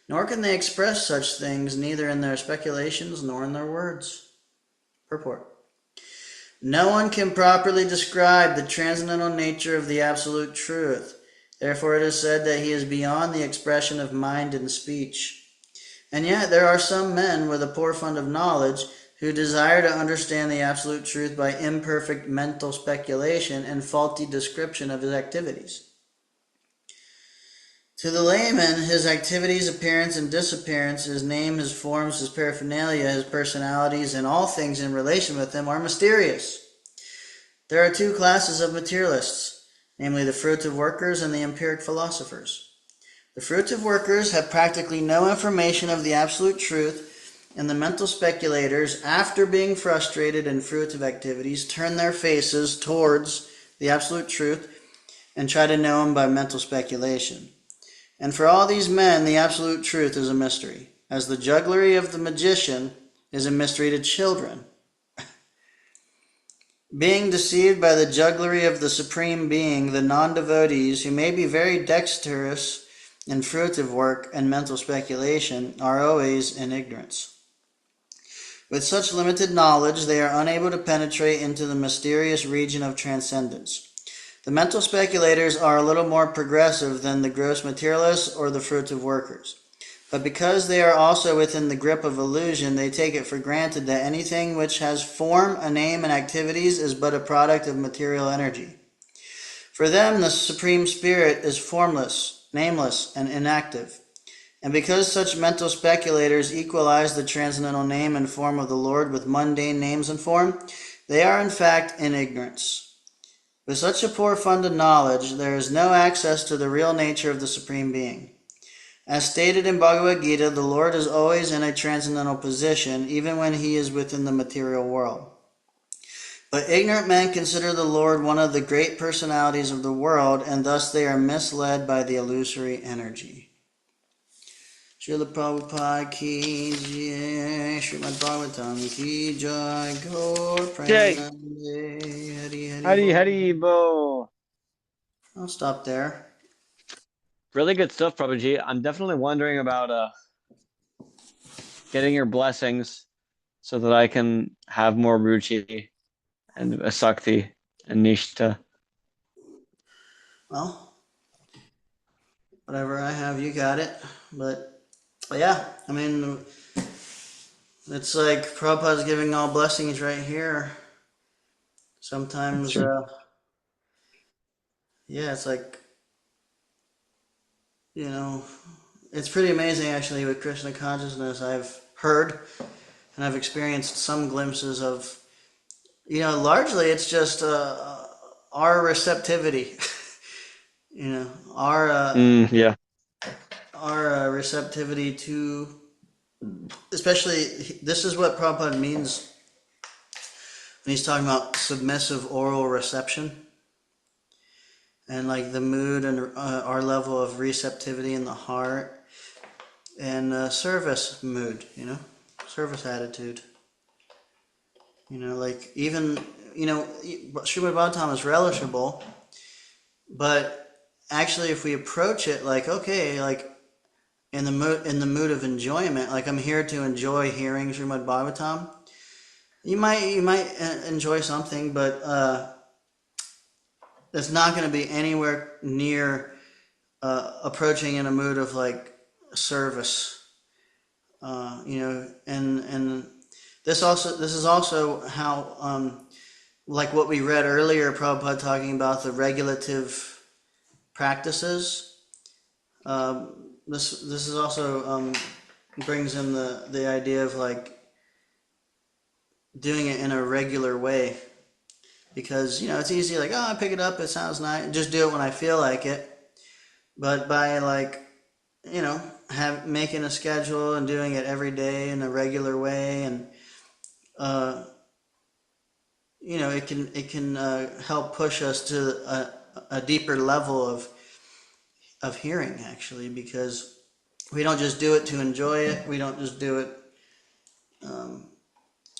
[SPEAKER 1] Nor can they express such things, neither in their speculations nor in their words. Purport. No one can properly describe the transcendental nature of the absolute truth. Therefore it is said that he is beyond the expression of mind and speech. And yet there are some men with a poor fund of knowledge who desire to understand the absolute truth by imperfect mental speculation and faulty description of his activities. To the layman, his activities, appearance, and disappearance, his name, his forms, his paraphernalia, his personalities, and all things in relation with him are mysterious. There are two classes of materialists, namely the fruitive workers and the empiric philosophers. The fruitive workers have practically no information of the absolute truth, and the mental speculators, after being frustrated in fruitive activities, turn their faces towards the absolute truth and try to know him by mental speculation. And for all these men, the absolute truth is a mystery, as the jugglery of the magician is a mystery to children. Being deceived by the jugglery of the Supreme Being, the non-devotees, who may be very dexterous in fruitive work and mental speculation, are always in ignorance. With such limited knowledge, they are unable to penetrate into the mysterious region of transcendence. The mental speculators are a little more progressive than the gross materialists or the fruitive workers. But because they are also within the grip of illusion, they take it for granted that anything which has form, a name, and activities is but a product of material energy. For them, the Supreme Spirit is formless, nameless, and inactive. And because such mental speculators equalize the transcendental name and form of the Lord with mundane names and form, they are in fact in ignorance. With such a poor fund of knowledge, there is no access to the real nature of the Supreme Being. As stated in Bhagavad Gita, the Lord is always in a transcendental position, even when he is within the material world. But ignorant men consider the Lord one of the great personalities of the world, and thus they are misled by the illusory energy. Srila Prabhupada ki jai, Srimad Bhagavatam ki jai, Gaur
[SPEAKER 2] Jay,
[SPEAKER 1] Premanande, Hari Hari
[SPEAKER 2] Hari
[SPEAKER 1] Bol.
[SPEAKER 2] Hari Bo.
[SPEAKER 1] I'll stop there.
[SPEAKER 2] Really good stuff, Prabhuji. I'm definitely wondering about getting your blessings so that I can have more ruchi and asakti and nishta.
[SPEAKER 1] Well, whatever I have, you got it. But yeah, I mean, it's like Prabhupada's giving all blessings right here.
[SPEAKER 2] That's
[SPEAKER 1] Sometimes,
[SPEAKER 2] true.
[SPEAKER 1] yeah, it's like, you know, it's pretty amazing actually with Krishna consciousness. I've heard and I've experienced some glimpses of, largely it's just our receptivity, you know,
[SPEAKER 2] Yeah.
[SPEAKER 1] our receptivity to, especially this is what Prabhupada means when he's talking about submissive oral reception and like the mood and our level of receptivity in the heart and service mood, service attitude. Like even, Srimad Bhagavatam is relishable, but actually if we approach it like, okay, like in the mood of enjoyment, like I'm here to enjoy hearing Srimad Bhagavatam, you might enjoy something, but it's not going to be anywhere near approaching in a mood of like service, and this is also how like what we read earlier, Prabhupada talking about the regulative practices. This is also brings in the idea of like doing it in a regular way, because it's easy, like, oh, I pick it up, it sounds nice, just do it when I feel like it. But by like have making a schedule and doing it every day in a regular way, and uh, it can help push us to a deeper level of hearing, actually, because we don't just do it to enjoy it, we don't just do it um,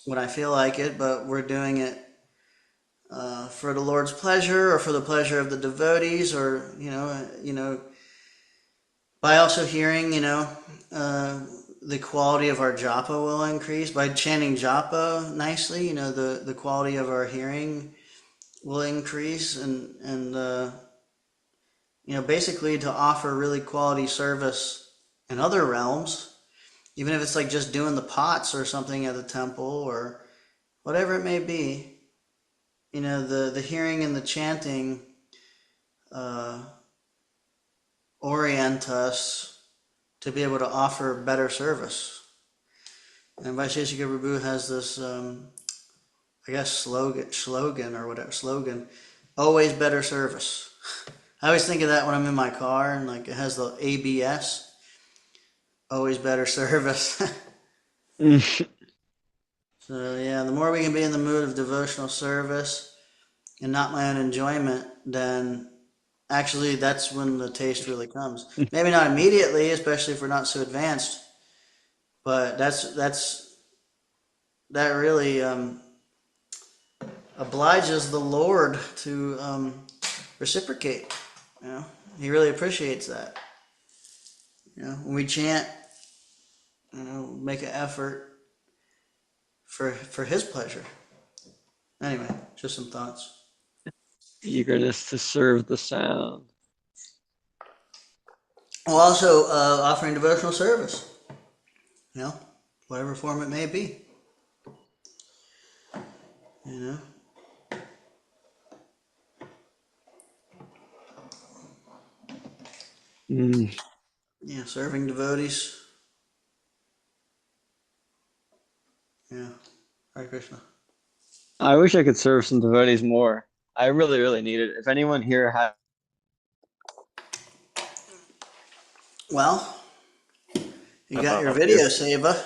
[SPEAKER 1] when I feel like it, but we're doing it for the Lord's pleasure or for the pleasure of the devotees, or by also hearing, the quality of our japa will increase by chanting japa nicely. The quality of our hearing will increase, and basically to offer really quality service in other realms, even if it's like just doing the pots or something at the temple or whatever it may be. The hearing and the chanting uh, orient us to be able to offer better service. And Vaisheshika Prabhu has this, I guess, slogan or whatever, always better service. I always think of that when I'm in my car and like it has the ABS, always better service. So yeah, the more we can be in the mood of devotional service and not my own enjoyment, then actually that's when the taste really comes. Maybe not immediately, especially if we're not so advanced, but that really obliges the Lord to reciprocate. He really appreciates that. When we chant, make an effort for His pleasure. Anyway, just some thoughts.
[SPEAKER 2] Eagerness to serve the sound.
[SPEAKER 1] Well, also offering devotional service. You know, whatever form it may be. You know.
[SPEAKER 2] Mm.
[SPEAKER 1] Yeah, serving devotees. Yeah, Hare Krishna.
[SPEAKER 2] I wish I could serve some devotees more. I really, really need it. If anyone here has,
[SPEAKER 1] Well, you got your
[SPEAKER 2] about you.
[SPEAKER 1] video saver.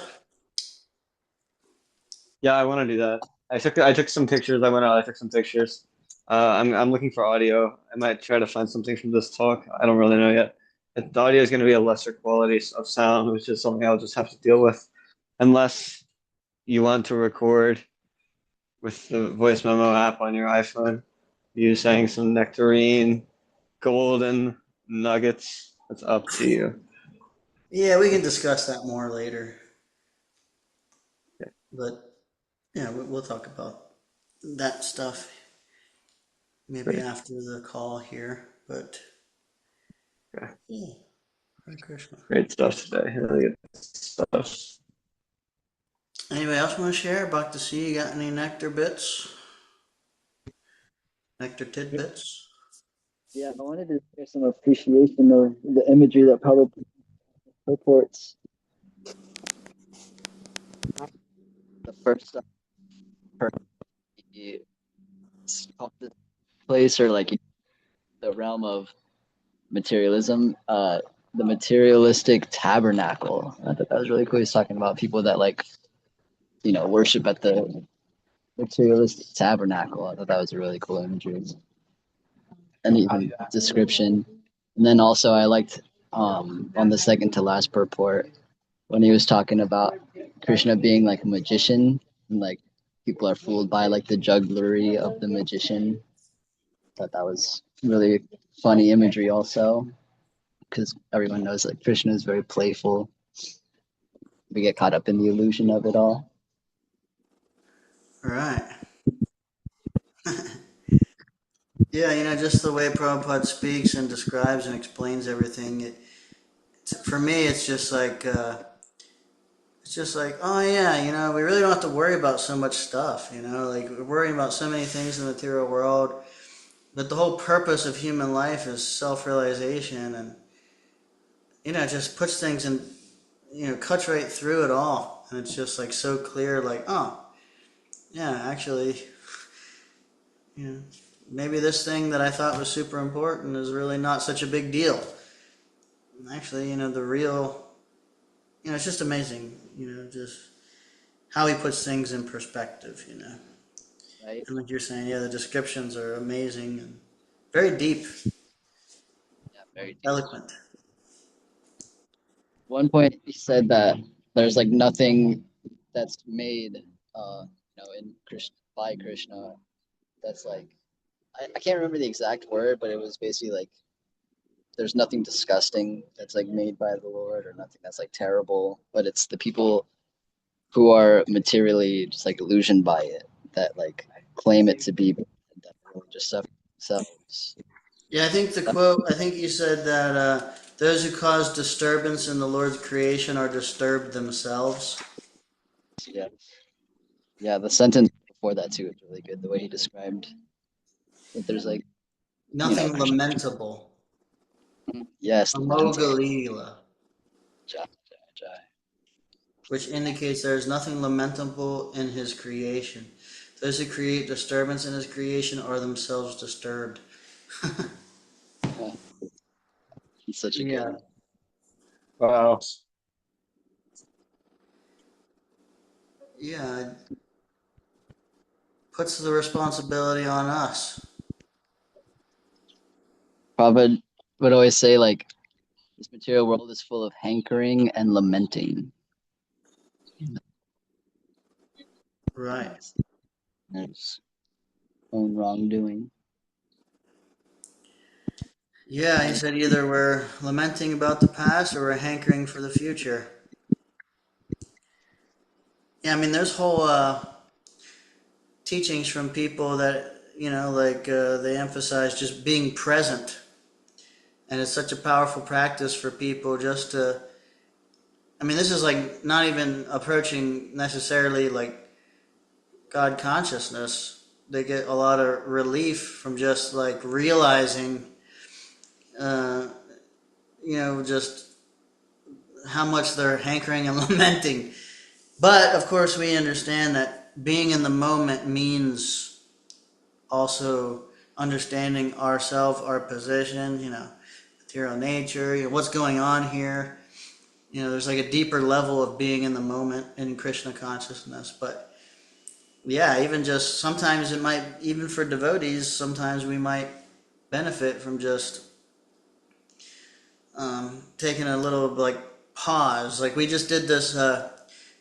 [SPEAKER 2] Yeah, I want to do that. I took some pictures. I went out. I took some pictures. I'm looking for audio. I might try to find something from this talk. I don't really know yet. The audio is going to be a lesser quality of sound, which is something I'll just have to deal with, unless you want to record with the voice memo app on your iPhone. You saying some nectarine, golden nuggets. It's up to you.
[SPEAKER 1] Yeah, we can discuss that more later.
[SPEAKER 2] Okay,
[SPEAKER 1] But yeah, we'll talk about that stuff maybe
[SPEAKER 2] great.
[SPEAKER 1] after the call here. But
[SPEAKER 2] Okay.
[SPEAKER 1] yeah, Hare Krishna.
[SPEAKER 2] Great stuff today. Really good stuff.
[SPEAKER 1] Anybody else want to share? Bhakti C, you got any nectar bits? Nectar tidbits?
[SPEAKER 3] Yeah, I wanted to share some appreciation of the imagery that Prabhupada purports. The first place, or like the realm of materialism, the materialistic tabernacle. I thought that was really cool. He's talking about people that like, worship at the materialistic tabernacle. I thought that was a really cool imagery and even description. And then also I liked on the second to last purport when he was talking about Krishna being like a magician and like people are fooled by like the jugglery of the magician. I thought that was really funny imagery also because everyone knows that Krishna is very playful. We get caught up in the illusion of it all.
[SPEAKER 1] All right. Yeah, just the way Prabhupada speaks and describes and explains everything. For me, it's just like, oh yeah, we really don't have to worry about so much stuff. Like we're worrying about so many things in the material world, but the whole purpose of human life is self-realization, and it just puts things in, cuts right through it all, and it's just like so clear. Like, oh yeah, actually, you know, maybe this thing that I thought was super important is really not such a big deal. Actually, the real, it's just amazing, just how he puts things in perspective.
[SPEAKER 3] Right?
[SPEAKER 1] And like you're saying, yeah, the descriptions are amazing and very deep,
[SPEAKER 3] Yeah, very deep.
[SPEAKER 1] eloquent.
[SPEAKER 3] One point he said that there's like nothing that's made in Krishna by Krishna that's like I can't remember the exact word, but it was basically like there's nothing disgusting that's like made by the Lord or nothing that's like terrible, but it's the people who are materially just like illusioned by it that like claim it to be that really just suffer themselves.
[SPEAKER 1] Yeah, I think the quote, I think you said that those who cause disturbance in the Lord's creation are disturbed themselves.
[SPEAKER 3] Yeah. Yeah, the sentence before that too is really good. The way he described that there's like,
[SPEAKER 1] Nothing
[SPEAKER 3] Krishna.
[SPEAKER 1] lamentable.
[SPEAKER 3] Yes, lamentable.
[SPEAKER 1] Amogalila,
[SPEAKER 3] Jai, jai, jai.
[SPEAKER 1] which indicates there is nothing lamentable in his creation. Those who create disturbance in his creation are themselves disturbed.
[SPEAKER 3] Yeah, he's such a good
[SPEAKER 1] Yeah.
[SPEAKER 3] one.
[SPEAKER 2] Wow.
[SPEAKER 1] Yeah, it puts the responsibility on us.
[SPEAKER 3] Prabhupada would always say like this material world is full of hankering and lamenting.
[SPEAKER 1] Right.
[SPEAKER 3] There's own wrongdoing.
[SPEAKER 1] Yeah, he said either we're lamenting about the past or we're hankering for the future. Yeah, I mean, there's whole teachings from people that, they emphasize just being present. And it's such a powerful practice for people just to, I mean, this is like not even approaching necessarily like God consciousness. They get a lot of relief from just like realizing, uh, just how much they're hankering and lamenting. But of course, we understand that being in the moment means also understanding ourselves, our position, material nature, what's going on here. There's like a deeper level of being in the moment in Krishna consciousness. But yeah, even just sometimes it might, even for devotees, sometimes we might benefit from just taking a little like pause. Like we just did this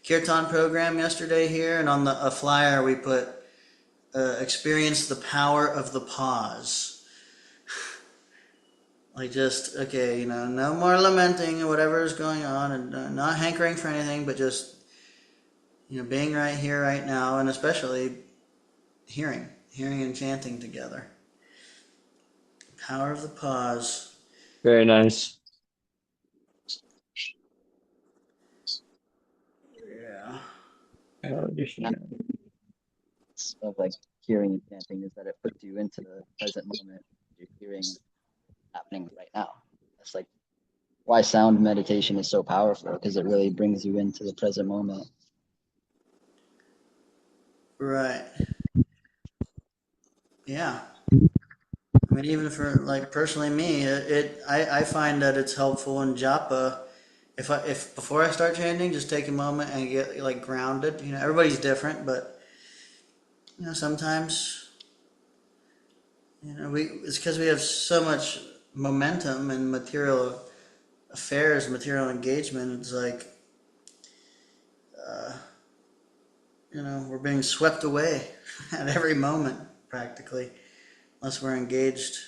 [SPEAKER 1] kirtan program yesterday here, and on a flyer we put experience the power of the pause. Like just, okay, no more lamenting or whatever is going on, and not hankering for anything, but just, being right here, right now, and especially hearing and chanting together. Power of the pause.
[SPEAKER 2] Very nice.
[SPEAKER 1] Yeah.
[SPEAKER 3] Of like hearing and chanting is that it puts you into the present moment. You're hearing happening right now. That's like why sound meditation is so powerful, because it really brings you into the present moment.
[SPEAKER 1] Right. Yeah. I mean, even for like personally me, I find that it's helpful in japa. If before I start chanting, just take a moment and get like grounded. Everybody's different, but sometimes it's because we have so much momentum and material affairs, material engagement. It's like uh, we're being swept away at every moment practically, unless we're engaged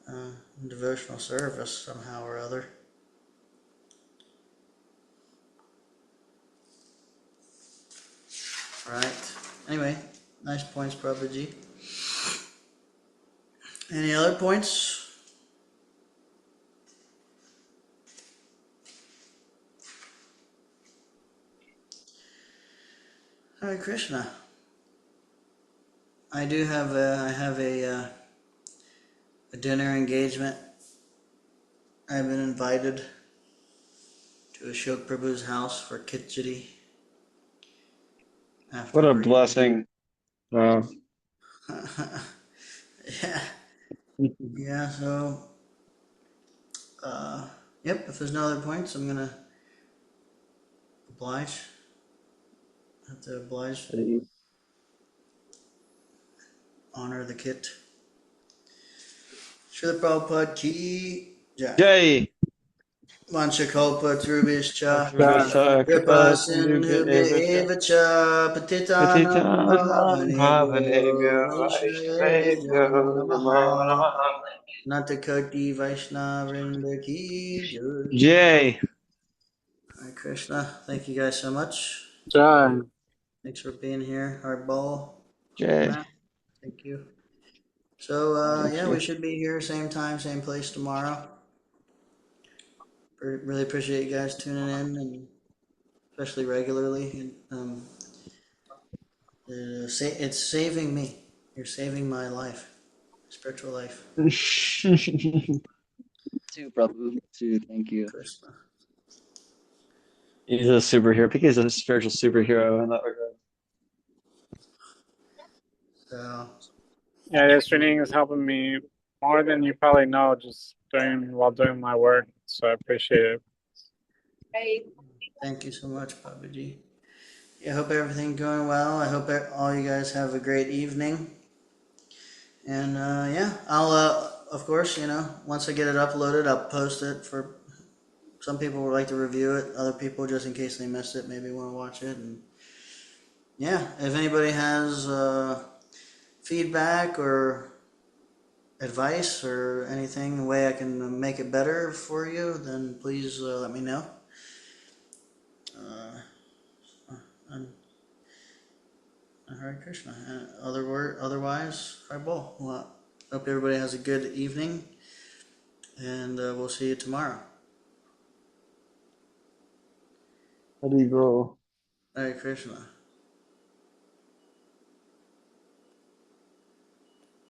[SPEAKER 1] in devotional service somehow or other. Right. Anyway, nice points, Prabhuji. Any other points? Hare Krishna. I have a dinner engagement. I've been invited to Ashok Prabhu's house for khichdi after
[SPEAKER 2] What a
[SPEAKER 1] work.
[SPEAKER 2] blessing. Wow.
[SPEAKER 1] Yeah. Yeah, so yep, if there's no other points, I'm gonna oblige. Have to oblige, honor the kit. Srila Prabhupada ki jai.
[SPEAKER 2] Jai.
[SPEAKER 1] Vanchakalpa Trubhischa Kripa
[SPEAKER 2] Kripa
[SPEAKER 1] Sindhubhya Eva Cha Patitanam
[SPEAKER 2] Patitanam
[SPEAKER 1] Bhavanebhyo
[SPEAKER 2] Bhavanebhyo
[SPEAKER 1] Vaishnavebhyo Namo
[SPEAKER 2] Vaishnavebhyo Namo
[SPEAKER 1] Namaha
[SPEAKER 2] Namaha.
[SPEAKER 1] Natakoti Vaishnavrinda Ki Jai.
[SPEAKER 2] Jai.
[SPEAKER 1] Hare Krishna. Thank you guys so much.
[SPEAKER 4] Jai.
[SPEAKER 1] Thanks for being here. Hardball.
[SPEAKER 2] Jai.
[SPEAKER 1] Matt, thank you. So
[SPEAKER 2] Thank
[SPEAKER 1] yeah,
[SPEAKER 2] you.
[SPEAKER 1] we should be here same time, same place tomorrow. Really appreciate you guys tuning in, and especially regularly. It's saving me. You're saving my life, spiritual life.
[SPEAKER 3] Too, Prabhu. Too. Thank you.
[SPEAKER 1] Krishna.
[SPEAKER 2] He's a superhero. I think he's a spiritual superhero in that regard.
[SPEAKER 1] So
[SPEAKER 4] Yeah, this training is helping me more than you probably know, just while doing my work. So I appreciate it.
[SPEAKER 1] thank you so much, Babaji. I hope everything's going well. I hope all you guys have a great evening. And yeah, I'll of course, once I get it uploaded, I'll post it for some people would like to review it. Other people, just in case they missed it, maybe want to watch it. And yeah, if anybody has feedback or advice or anything, a way I can make it better for you, then please let me know. And Hare Krishna. Otherwise, Haribo. Well, hope everybody has a good evening, and we'll see you tomorrow.
[SPEAKER 2] How do you go?
[SPEAKER 1] Hare Krishna.